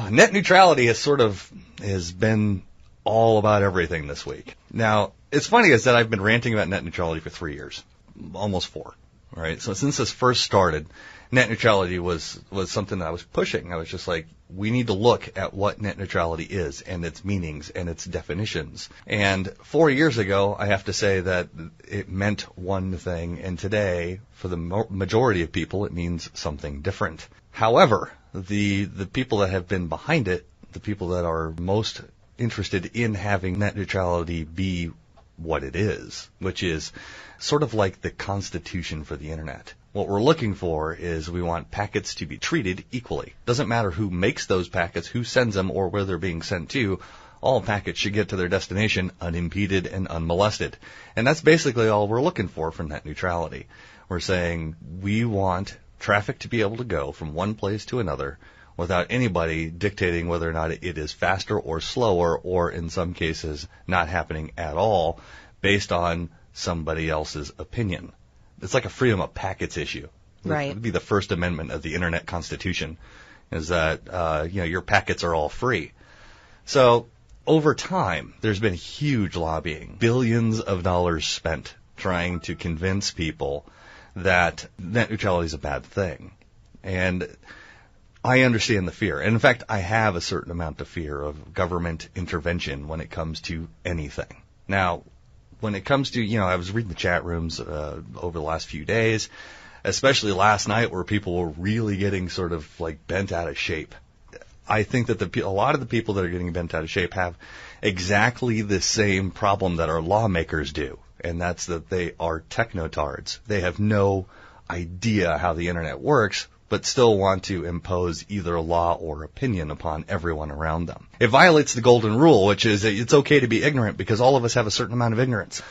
Net neutrality has been all about everything this week. Now, it's funny is that I've been ranting about net neutrality for 3 years, almost 4, right? So since this first started, net neutrality was something that I was pushing. I was just like, we need to look at what net neutrality is and its meanings and its definitions. And 4 years ago, I have to say that it meant one thing, and today, for the majority of people, it means something different. However, the people that have been behind it, the people that are most interested in having net neutrality be what it is, which is sort of like the constitution for the internet. What we're looking for is we want packets to be treated equally. Doesn't matter who makes those packets, who sends them, or where they're being sent to. All packets should get to their destination unimpeded and unmolested. And that's basically all we're looking for from net neutrality. We're saying we want traffic to be able to go from one place to another without anybody dictating whether or not it is faster or slower, or in some cases not happening at all based on somebody else's opinion. It's like a freedom of packets issue. Right. It would be the First Amendment of the Internet Constitution, is that your packets are all free. So over time, there's been huge lobbying, billions of dollars spent trying to convince people that net neutrality is a bad thing. And I understand the fear. And in fact, I have a certain amount of fear of government intervention when it comes to anything. Now, when it comes to, I was reading the chat rooms over the last few days, especially last night, where people were really getting sort of like bent out of shape. I think that a lot of the people that are getting bent out of shape have exactly the same problem that our lawmakers do, and that's that they are technotards. They have no idea how the internet works, but still want to impose either law or opinion upon everyone around them. It violates the golden rule, which is that it's okay to be ignorant because all of us have a certain amount of ignorance,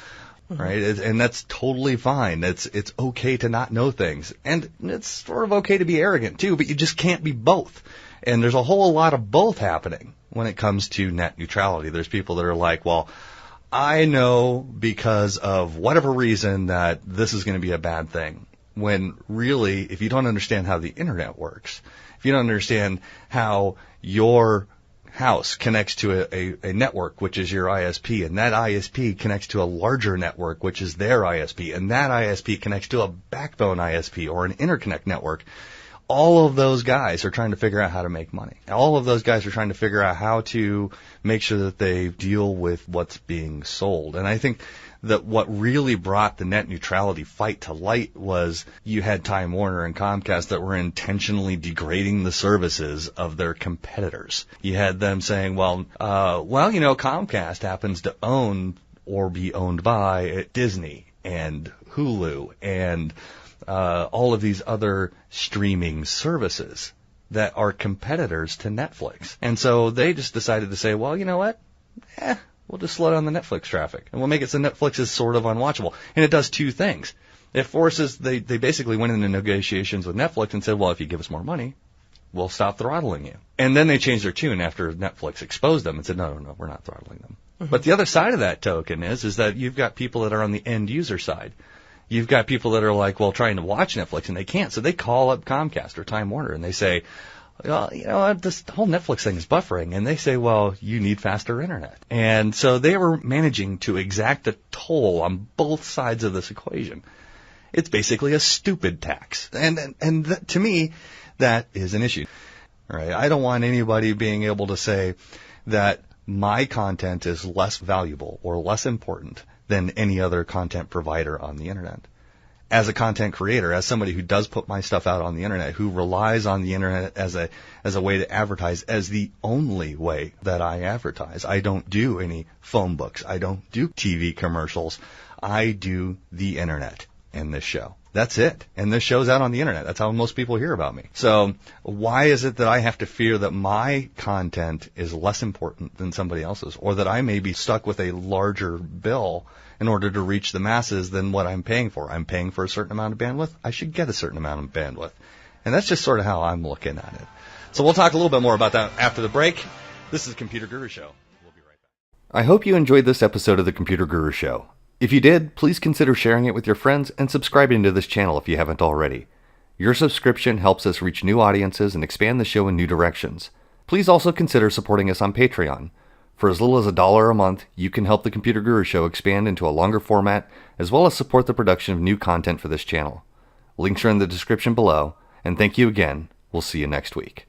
right? And that's totally fine. It's okay to not know things. And it's sort of okay to be arrogant too, but you just can't be both. And there's a whole lot of both happening when it comes to net neutrality. There's people that are like, well, I know because of whatever reason that this is going to be a bad thing. When really, if you don't understand how the internet works, if you don't understand how your house connects to a network, which is your ISP, and that ISP connects to a larger network, which is their ISP, and that ISP connects to a backbone ISP or an interconnect network, all of those guys are trying to figure out how to make money. All of those guys are trying to figure out how to make sure that they deal with what's being sold. And I think that what really brought the net neutrality fight to light was you had Time Warner and Comcast that were intentionally degrading the services of their competitors. You had them saying, Comcast happens to own or be owned by Disney and Hulu and all of these other streaming services that are competitors to Netflix. And so they just decided to say, well, you know what? We'll just slow down the Netflix traffic, and we'll make it so Netflix is sort of unwatchable. And it does two things. It forces, they basically went into negotiations with Netflix and said, well, if you give us more money, we'll stop throttling you. And then they changed their tune after Netflix exposed them and said, no, we're not throttling them. Mm-hmm. But the other side of that token is that you've got people that are on the end user side. You've got people that are like, well, trying to watch Netflix, and they can't. So they call up Comcast or Time Warner, and they say, well, this whole Netflix thing is buffering. And they say, well, you need faster internet. And so they were managing to exact a toll on both sides of this equation. It's basically a stupid tax. And to me, that is an issue. Right? I don't want anybody being able to say that my content is less valuable or less important than any other content provider on the internet. As a content creator, as somebody who does put my stuff out on the internet, who relies on the internet as a way to advertise, as the only way that I advertise. I don't do any phone books. I don't do TV commercials. I do the internet and this show. That's it. And this show's out on the internet. That's how most people hear about me. So why is it that I have to fear that my content is less important than somebody else's, or that I may be stuck with a larger bill in order to reach the masses than what I'm paying for? I'm paying for a certain amount of bandwidth. I should get a certain amount of bandwidth. And that's just sort of how I'm looking at it. So we'll talk a little bit more about that after the break. This is the Computer Guru Show. We'll be right back. I hope you enjoyed this episode of the Computer Guru Show. If you did, please consider sharing it with your friends and subscribing to this channel if you haven't already. Your subscription helps us reach new audiences and expand the show in new directions. Please also consider supporting us on Patreon. For as little as $1 a month, you can help the Computer Guru Show expand into a longer format, as well as support the production of new content for this channel. Links are in the description below, and thank you again. We'll see you next week.